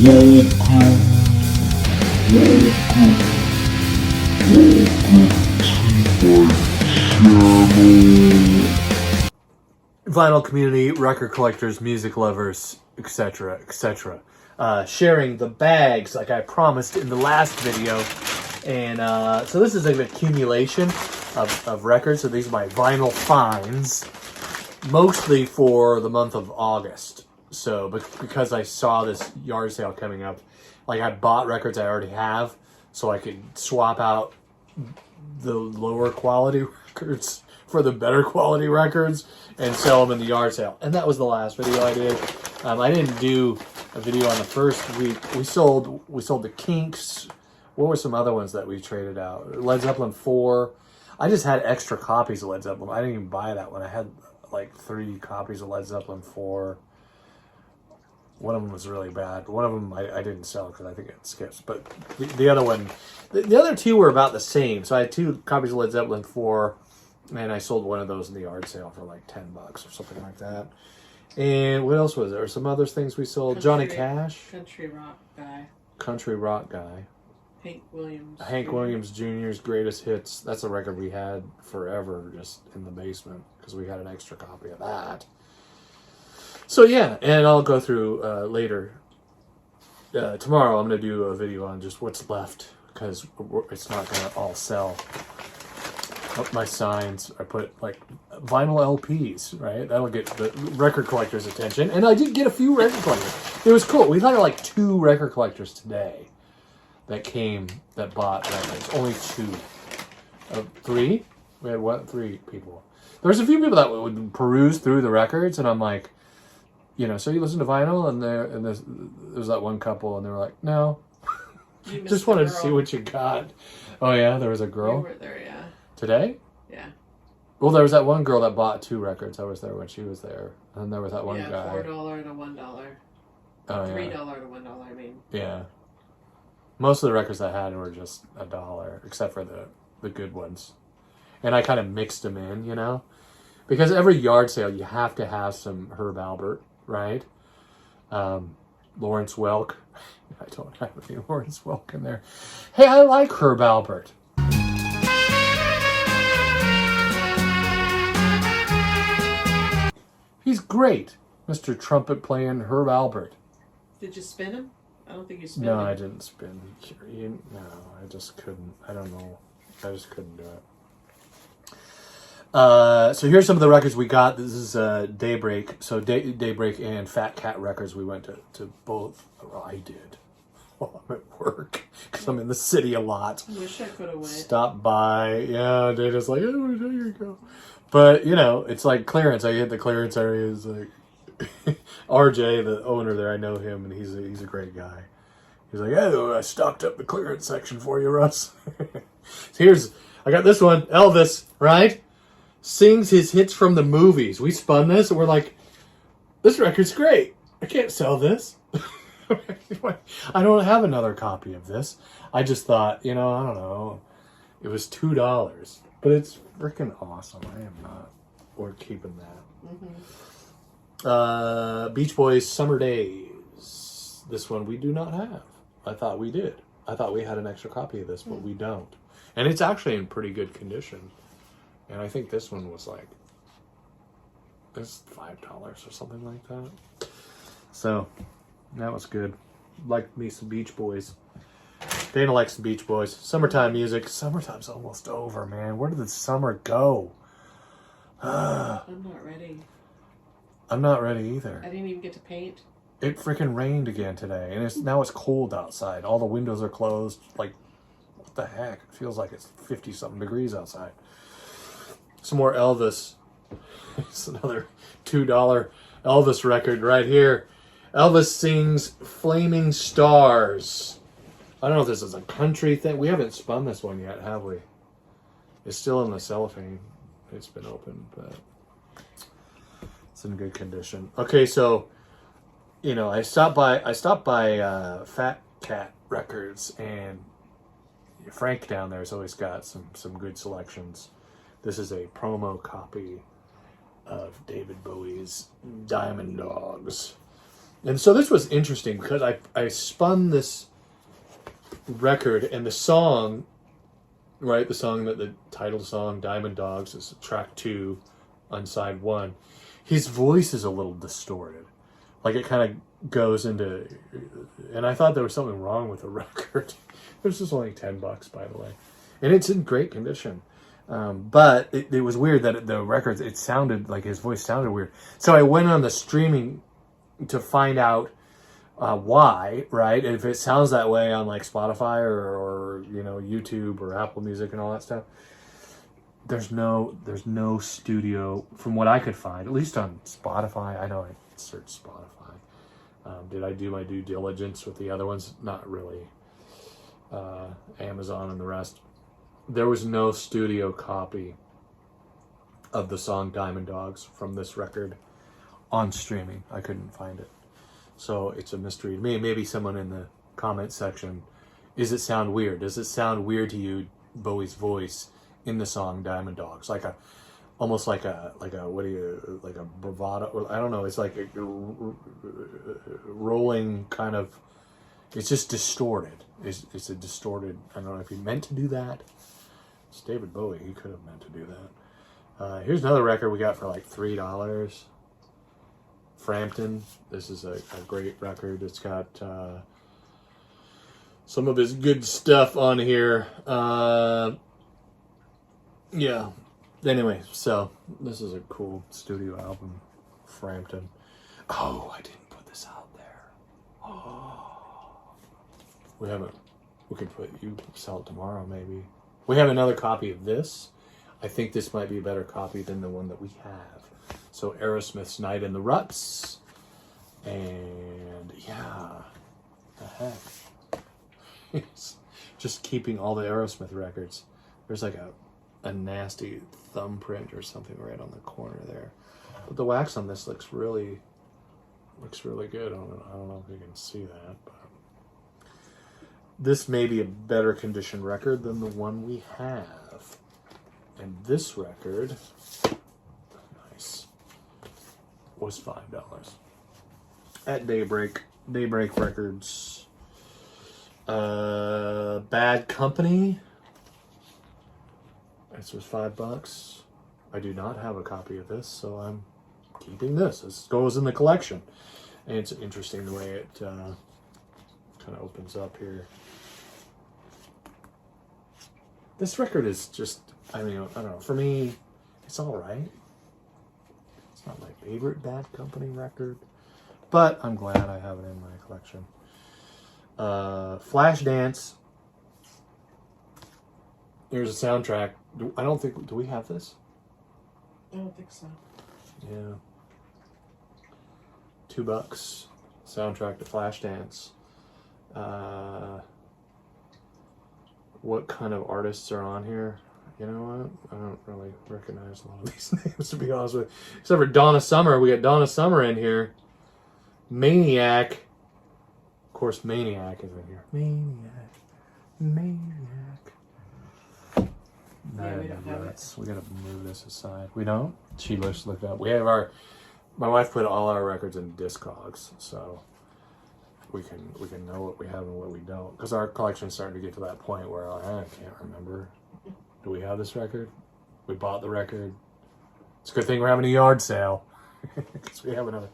Vinyl community, record collectors, music lovers, etc., etc. Sharing the bags like I promised in the last video. And so this is an accumulation of records. So these are my vinyl finds, mostly for the month of August. So because I saw this yard sale coming up, like I bought records I already have so I could swap out the lower quality records for the better quality records and sell them in the yard sale. And that was the last video I did. I didn't do a video on the first week. We sold the Kinks. What were some other ones that we traded out? Led Zeppelin 4. I just had extra copies of Led Zeppelin. I didn't even buy that one. I had like 3 copies of Led Zeppelin 4. One of them was really bad. One of them I didn't sell because I think it skips. But the other one, the other 2 were about the same. So I had 2 copies of Led Zeppelin 4, and I sold one of those in the yard sale for like $10 or something like that. And what else was there? Some other things we sold. Johnny Cash. Country rock guy. Country rock guy. Hank Williams. Hank Williams Jr.'s Greatest Hits. That's a record we had forever just in the basement because we had an extra copy of that. So yeah, and I'll go through later. Tomorrow I'm going to do a video on just what's left because it's not going to all sell. My signs, I put like vinyl LPs, right? That'll get the record collectors' attention. And I did get a few record collectors. It was cool. We had like 2 record collectors today that bought records. Only 2. 3? We had what? 3 people. There was a few people that would peruse through the records, and I'm like, so you listen to vinyl, and there was that one couple, and they were like, no, just wanted to see what you got. Oh yeah, there was a girl. You were there, yeah. Today? Yeah. Well, there was that one girl that bought 2 records. I was there when she was there, and there was that one guy. $4 to $1. Oh, $3 yeah. to $1. I mean. Yeah. Most of the records I had were just $1, except for the good ones. And I kind of mixed them in, because every yard sale you have to have some Herb Alpert, right? Lawrence Welk. I don't have any Lawrence Welk in there. Hey, I like Herb Alpert. He's great, Mr. Trumpet playing Herb Alpert. Did you spin him? I don't think you spin him. No, him. I didn't spin. No, I just couldn't. I don't know. I just couldn't do it. So here's some of the records we got. This is Daybreak. So Daybreak and Fat Cat Records. We went to both. Well, I did. While I'm at work because I'm in the city a lot. I wish I could have went. Stop by. Yeah, they just like, oh, there you go. But, it's like clearance. I hit the clearance area. It's like, RJ, the owner there, I know him, and he's a great guy. He's like, oh, I stocked up the clearance section for you, Russ. So I got this one, Elvis, right? Sings his hits from the movies. We spun this, and we're like, this record's great. I can't sell this. I don't have another copy of this. I just thought, I don't know. It was $2. But it's freaking awesome. I am not worth keeping that. Mm-hmm. Beach Boys, Summer Days. This one we do not have. I thought we did. I thought we had an extra copy of this, but we don't. And it's actually in pretty good condition. And I think this one was like, it's $5 or something like that. So, that was good. Liked me some Beach Boys. Dana likes the Beach Boys. Summertime music. Summertime's almost over, man. Where did the summer go? I'm not ready. I'm not ready either. I didn't even get to paint. It freaking rained again today, and now it's cold outside. All the windows are closed. Like, what the heck? It feels like it's 50-something degrees outside. Some more Elvis. It's another $2 Elvis record right here. Elvis sings Flaming Stars. I don't know if this is a country thing. We haven't spun this one yet, have we? It's still in the cellophane. It's been opened, but it's in good condition. Okay, so, I stopped by Fat Cat Records, and Frank down there has always got some good selections. This is a promo copy of David Bowie's Diamond Dogs. And so this was interesting because I spun this record, and the song, right, the song that the title song, Diamond Dogs, is track 2 on side 1. His voice is a little distorted. Like it kind of goes into, and I thought there was something wrong with the record. It was just only $10, by the way. And it's in great condition. But it was weird that the records, it sounded like his voice sounded weird. So I went on the streaming to find out why, right? And if it sounds that way on like Spotify or you know, YouTube or Apple Music and all that stuff, there's no studio from what I could find, at least on Spotify. I know I searched Spotify. Did I do my due diligence with the other ones? Not really. Amazon and the rest. There was no studio copy of the song Diamond Dogs from this record on streaming. I couldn't find it. So it's a mystery to me. Maybe someone in the comment section, does it sound weird? Does it sound weird to you, Bowie's voice in the song Diamond Dogs? Almost like a bravado, I don't know, it's like a rolling kind of, it's just distorted. It's a distorted, I don't know if he meant to do that. It's David Bowie, he could have meant to do that. Here's another record we got for like $3. Frampton. This is a great record. It's got some of his good stuff on here. Yeah. Anyway, so this is a cool studio album, Frampton. Oh, I didn't put this out there. Oh, we could sell it tomorrow maybe. We have another copy of this. I think this might be a better copy than the one that we have. So Aerosmith's Night in the Ruts. And yeah, the heck. It's just keeping all the Aerosmith records. There's like a nasty thumbprint or something right on the corner there. But the wax on this looks really good. I don't know if you can see that, but this may be a better condition record than the one we have. And this record, nice, was $5 at Daybreak Records. Bad Company. This was $5. I do not have a copy of this, so I'm keeping this. This goes in the collection. And it's interesting the way it kind of opens up here. This record is just, I mean, I don't know. For me, it's all right. It's not my favorite Bad Company record, but I'm glad I have it in my collection. Flashdance. Here's a soundtrack. Do we have this? I don't think so. Yeah. $2. Soundtrack to Flashdance. What kind of artists are on here? You know what? I don't really recognize a lot of these names, to be honest with you. Except for Donna Summer. We got Donna Summer in here. Maniac. Of course, Maniac is in here. Maniac. Yeah, we don't have it. We gotta move this aside. We don't? She just looked up. We have my wife put all our records in Discogs, so we can know what we have and what we don't. Because our collection's starting to get to that point where I can't remember. Do we have this record? We bought the record. It's a good thing we're having a yard sale. Because we have another.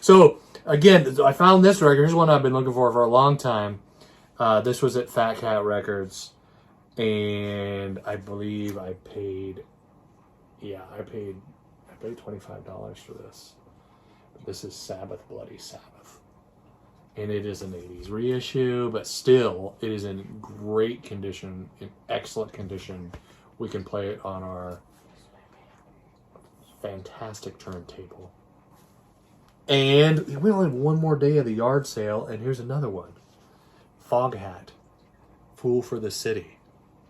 So, again, I found this record. Here's one I've been looking for a long time. This was at Fat Cat Records. And I believe I paid $25 for this. But this is Sabbath, Bloody Sabbath. And it is an 80s reissue, but still, it is in great condition, in excellent condition. We can play it on our fantastic turntable. And we only have one more day of the yard sale, and here's another one. Foghat, Fool for the City.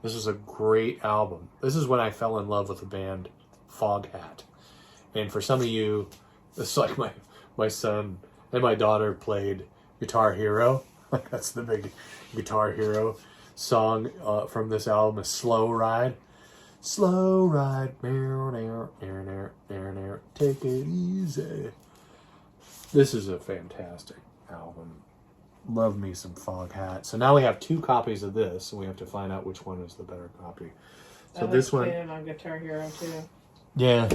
This is a great album. This is when I fell in love with the band Foghat. And for some of you, it's like my son and my daughter played Guitar Hero. That's the big Guitar Hero song from this album, is Slow Ride. Slow ride, take it easy. This is a fantastic album. Love me some Foghat. So now we have 2 copies of this, and we have to find out which one is the better copy. So this one, played it on Guitar Hero too. yeah,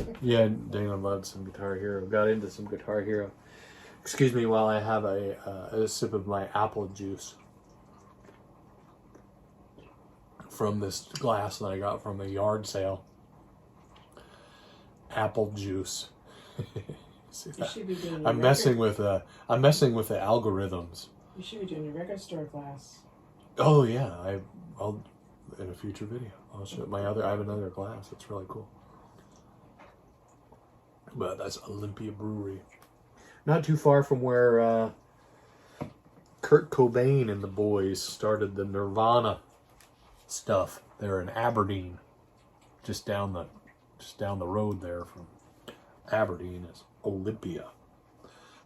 Dana loved some Guitar Hero. Got into some Guitar Hero. Excuse me while I have a sip of my apple juice from this glass that I got from a yard sale. Apple juice. You should be doing I'm messing with the algorithms. You should be doing your record store glass. Oh yeah, I'll in a future video. I'll show I have another glass. It's really cool. But that's Olympia Brewery. Not too far from where Kurt Cobain and the boys started the Nirvana stuff. They're in Aberdeen. Just down the road there from Aberdeen is Olympia,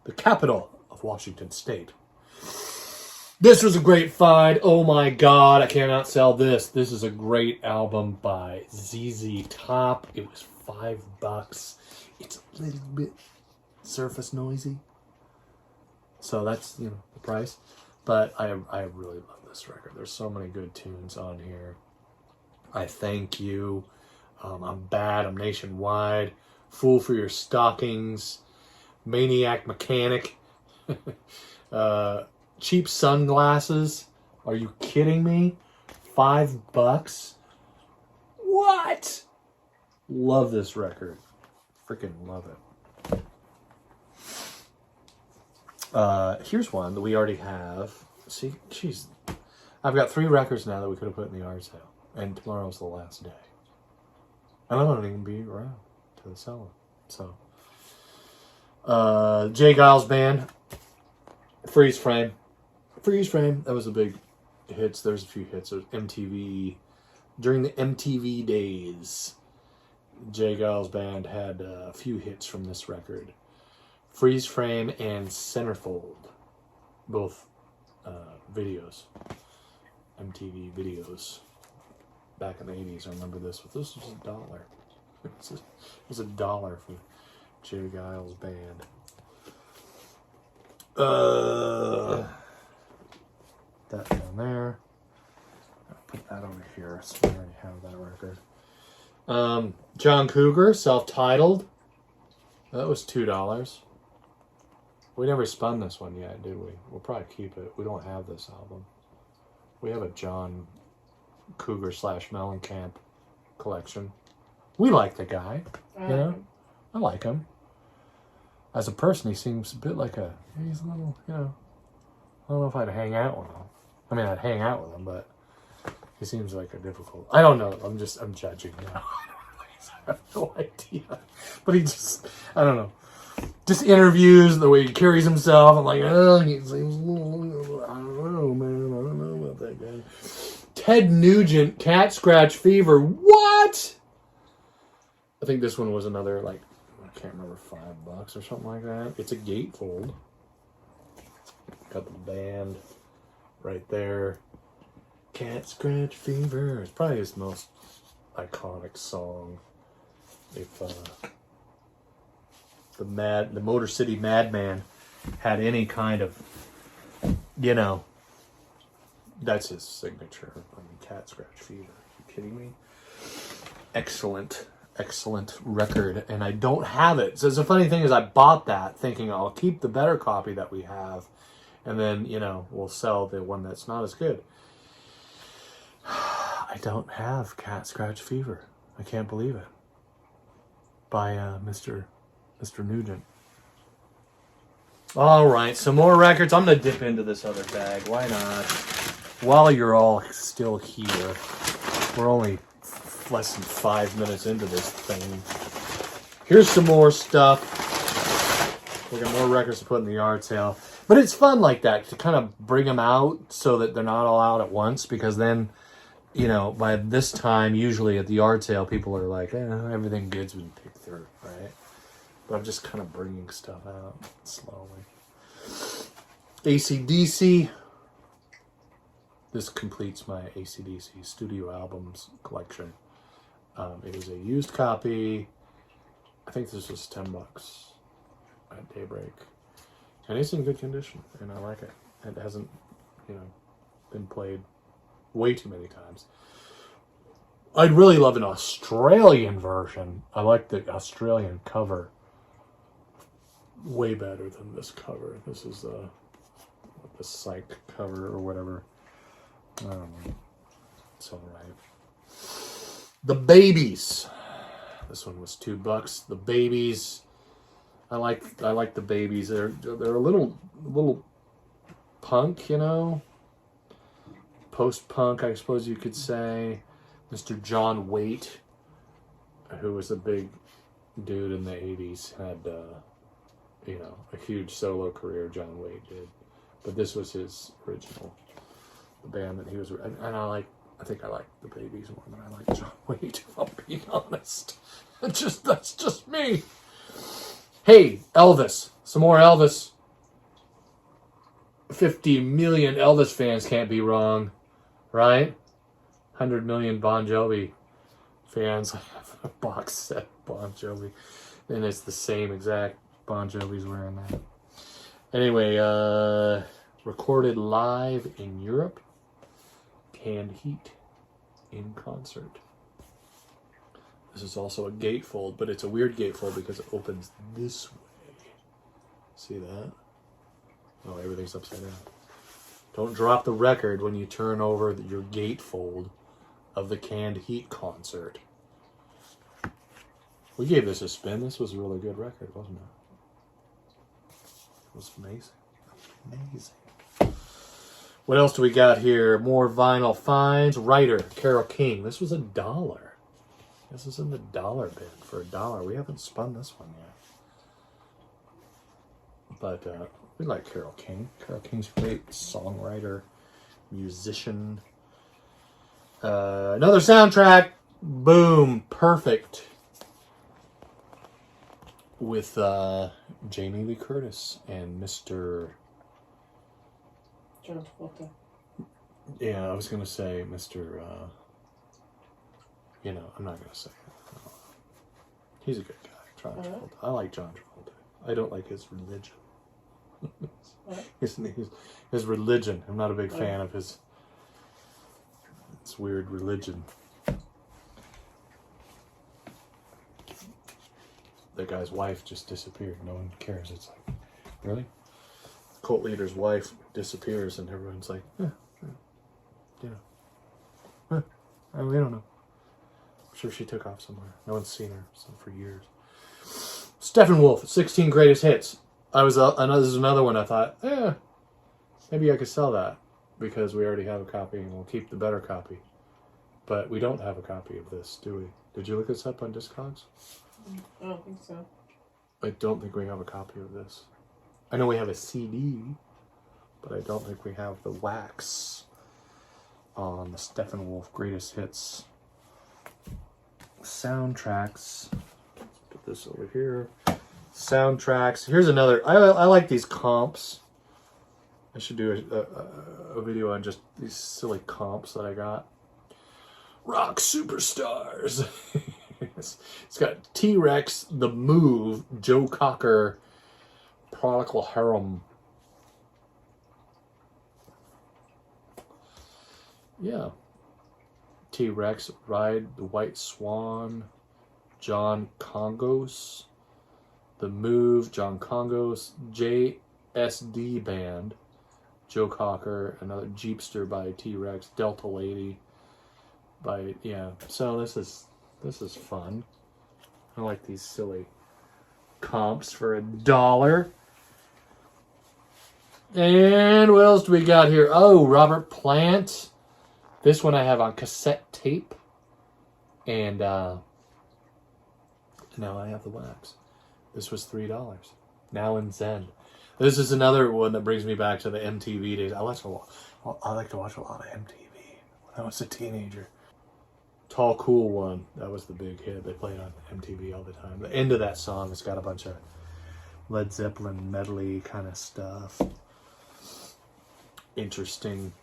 the capital of Washington State. This was a great find. Oh my God, I cannot sell this. This is a great album by ZZ Top. It was $5. It's a little bit surface noisy, so that's the price. But I really love this record. There's so many good tunes on here. I Thank You. I'm Bad. I'm Nationwide. Fool for Your Stockings. Maniac Mechanic. Cheap Sunglasses. Are you kidding me? $5? What? Love this record. Freaking love it. Here's one that we already have. See, jeez. I've got 3 records now that we could have put in the yard sale. And tomorrow's the last day. And I won't even be around to sell it. So, Jay Giles Band. Freeze Frame. Freeze Frame. That was a big hits. There's a few hits. There's MTV. During the MTV days, Jay Giles Band had a few hits from this record. Freeze Frame and Centerfold. Both videos. MTV videos. Back in the 80s, I remember this. But this was $1. It was $1 for Jay Giles Band. That down there. I'll put that over here, so I already have that record. John Cougar, self-titled. That was $2. We never spun this one yet, did we? We'll probably keep it. We don't have this album. We have a John Cougar / Mellencamp collection. We like the guy, you know? I like him. As a person, he seems a bit like he's a little, I don't know if I'd hang out with him. I mean, I'd hang out with him, but he seems like a difficult, I don't know, I'm judging now. I have no idea. But he just, I don't know. Just interviews, the way he carries himself, I'm like, oh, he seems a little, I don't know, man, I don't know about that guy. Ted Nugent, Cat Scratch Fever, what? I think this one was another, I can't remember, $5 or something like that. It's a gatefold. Got the band right there. Cat Scratch Fever. It's probably his most iconic song. If the Motor City Madman had any kind of, that's his signature. I mean, Cat Scratch Fever. Are you kidding me? Excellent record, and I don't have it. So the funny thing is, I bought that thinking I'll keep the better copy that we have, and then we'll sell the one that's not as good. I don't have Cat Scratch Fever. I can't believe it. By Mr. Nugent. All right, some more records. I'm gonna dip into this other bag. Why not? While you're all still here, we're only less than 5 minutes into this thing. Here's some more stuff. We got more records to put in the yard sale. But it's fun like that, to kind of bring them out so that they're not all out at once, because then, by this time, usually at the yard sale, people are like, everything good's been picked through, right? But I'm just kind of bringing stuff out slowly. AC/DC. This completes my AC/DC studio albums collection. It was a used copy. I think this was $10 at Daybreak. And it's in good condition, and I like it. It hasn't, been played way too many times. I'd really love an Australian version. I like the Australian cover way better than this cover. This is the psych cover or whatever. I don't know. It's alright. The Babies. This one was $2. The Babies. I like the Babies. They're a little punk, post-punk, I suppose you could say. Mr. John Waite, who was a big dude in the 80s, had a huge solo career. John Waite did, but this was his original, the band that he was. And I think I like the Babies more than I like John Waite. If I'm being honest, that's just me. Hey, Elvis. Some more Elvis. 50 million Elvis fans can't be wrong, right? 100 million Bon Jovi fans. I have a box set Bon Jovi, and it's the same exact Bon Jovi's wearing that. Anyway, recorded live in Europe. Canned Heat in concert. This is also a gatefold, but it's a weird gatefold because it opens this way. See that? Oh, everything's upside down. Don't drop the record when you turn over your gatefold of the Canned Heat concert. We gave this a spin. This was a really good record, wasn't it? It was amazing. Amazing. What else do we got here? More vinyl finds. Writer, Carole King. This was $1. This is in the dollar bin for $1. We haven't spun this one yet. But we like Carole King. Carole King's a great songwriter, musician. Another soundtrack. Boom. Perfect. With Jamie Lee Curtis and Mr. John Travolta. Yeah, I was going to say Mr. I'm not going to say it. He's a good guy, John Travolta. I like John Travolta. I don't like his religion. his religion. I'm not a big fan of his weird religion. The guy's wife just disappeared. No one cares. It's like, really? The cult leader's wife disappears and everyone's like, we don't know. I'm sure she took off somewhere. No one's seen her for years. Steppenwolf, 16 greatest hits. This is another one I thought, maybe I could sell that because we already have a copy and we'll keep the better copy. But we don't have a copy of this, do we? Did you look this up on Discogs? I don't think so. I don't think we have a copy of this. I know we have a CD, but I don't think we have the wax on the Steppenwolf greatest hits. Soundtracks. Let's put this over here. Soundtracks. Here's another. I like these comps. I should do a video on just these silly comps that I got. Rock Superstars. It's got T-Rex, The Move, Joe Cocker, Prodigal Harem. Yeah. T-Rex, Ride the White Swan, John Congos, The Move, John Congos, JSD Band, Joe Cocker, another Jeepster by T-Rex, Delta Lady by, so this is fun. I like these silly comps for $1. And what else do we got here? Oh, Robert Plant. This one I have on cassette tape. And now I have the wax. This was $3. Now in Zen. This is another one that brings me back to the MTV days. I like to watch a lot of MTV when I was a teenager. Tall Cool One. That was the big hit. They played on MTV all the time. The end of that song has got a bunch of Led Zeppelin medley kind of stuff. Interesting.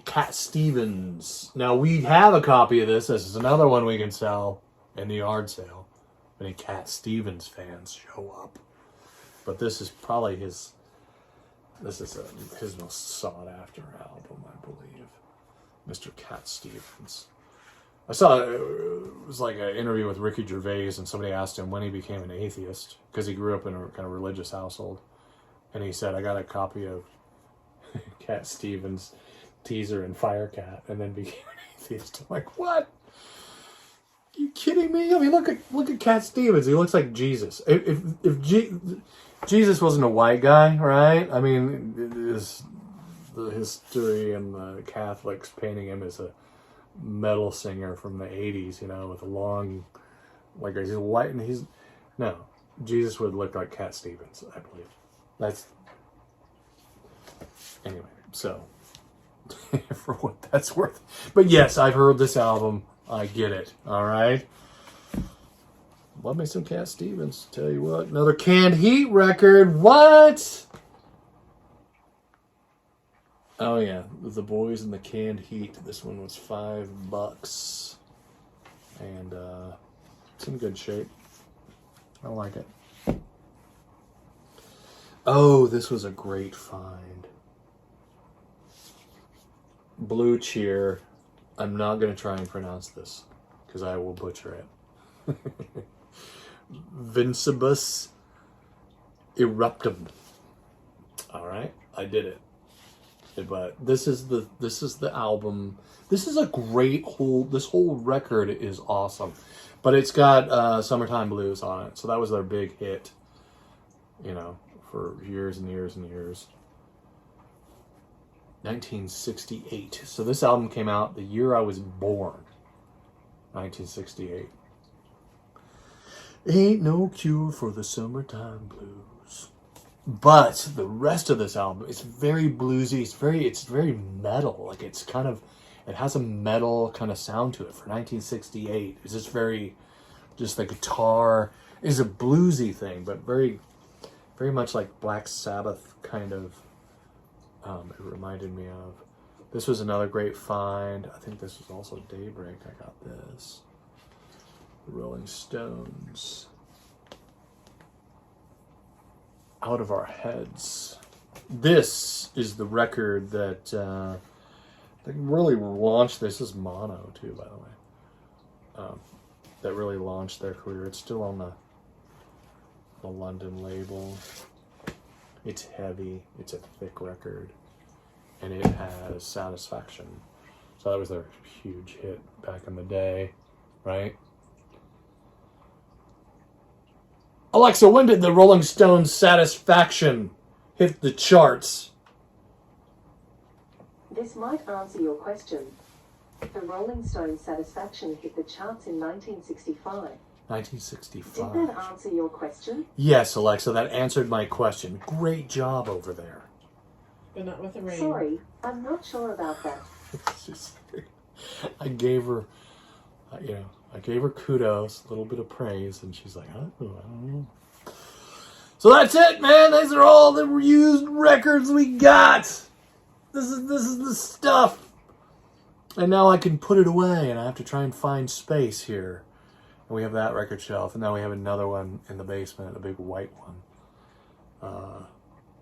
Cat Stevens. Now we have a copy of this. This is another one we can sell in the yard sale. If any Cat Stevens fans show up. But this is probably his This is his most sought after album, I believe. Mr. Cat Stevens. I saw it was like an interview with Ricky Gervais, and somebody asked him when he became an atheist because he grew up in a kind of religious household, and he said, "I got a copy of Cat Stevens' Teaser and Firecat, and then became an atheist." I'm like, what? Are you kidding me? I mean, look at Cat Stevens. He looks like Jesus. If Jesus wasn't a white guy, right? I mean, the history and the Catholics painting him as a metal singer from the 80s, you know, with a long, like, he's white, and no, Jesus would look like Cat Stevens, I believe. Anyway, so, for what that's worth. But yes, I've heard this album. I get it, alright? Love me some Cat Stevens, tell you what. Another Canned Heat record, what? Oh yeah, the Boys and the Canned Heat. This one was $5. And it's in good shape. I like it. Oh, this was a great find. Blue Cheer. I'm not going to try and pronounce this, because I will butcher it. Vincibus Eruptum. Alright, I did it. But this is the album. This is a great this whole record is awesome. But it's got Summertime Blues on it. So that was their big hit, you know, for years and years and years. 1968. So this album came out the year I was born. 1968. Ain't no cure for the summertime blues. But the rest of this album is very bluesy. It's very metal. Like it has a metal kind of sound to it for 1968. It's just just the guitar is a bluesy thing, but very, very much like Black Sabbath kind of. It reminded me of. This was another great find. I think this was also Daybreak. I got this. The Rolling Stones. Out of Our Heads. This is the record that really launched. This is mono too, by the way. That really launched their career. It's still on the London label. It's heavy. It's a thick record, and it has Satisfaction. So that was their huge hit back in the day, right? Alexa, when did the Rolling Stones' Satisfaction hit the charts? This might answer your question. The Rolling Stones' Satisfaction hit the charts in 1965. 1965. Did that answer your question? Yes, Alexa, that answered my question. Great job over there. But not with the rain. Sorry, I'm not sure about that. I gave her, I gave her kudos, a little bit of praise, and she's like, oh, I don't know. So that's it, man. These are all the used records we got. This is the stuff. And now I can put it away, and I have to try and find space here. And we have that record shelf, and now we have another one in the basement, a big white one.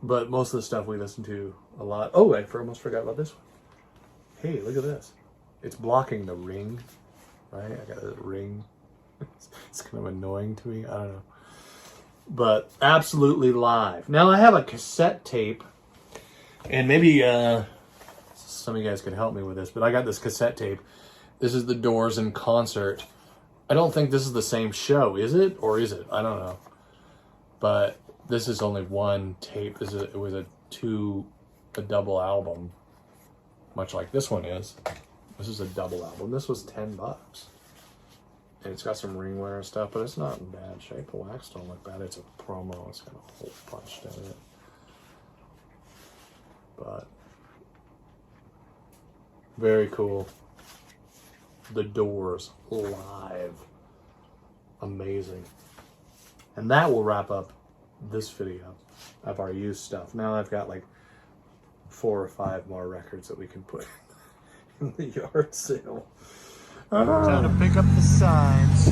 But most of the stuff we listen to a lot. Oh, I almost forgot about this one. Hey, look at this. It's blocking the ring, right? I got a ring. It's kind of annoying to me. I don't know. But absolutely live. Now I have a cassette tape, and maybe some of you guys can help me with this, but I got this cassette tape. This is the Doors in concert. I don't think this is the same show, is it? Or is it? I don't know. But this is only one tape. It was a double album, much like this one is. This is a double album. This was $10. And it's got some ring wear and stuff, but it's not in bad shape. The wax don't look bad. It's a promo. It's got a hole punched in it. But very cool. The Doors live. Amazing. And that will wrap up this video of our used stuff. Now I've got like 4 or 5 more records that we can put in the yard sale. Time to pick up the signs.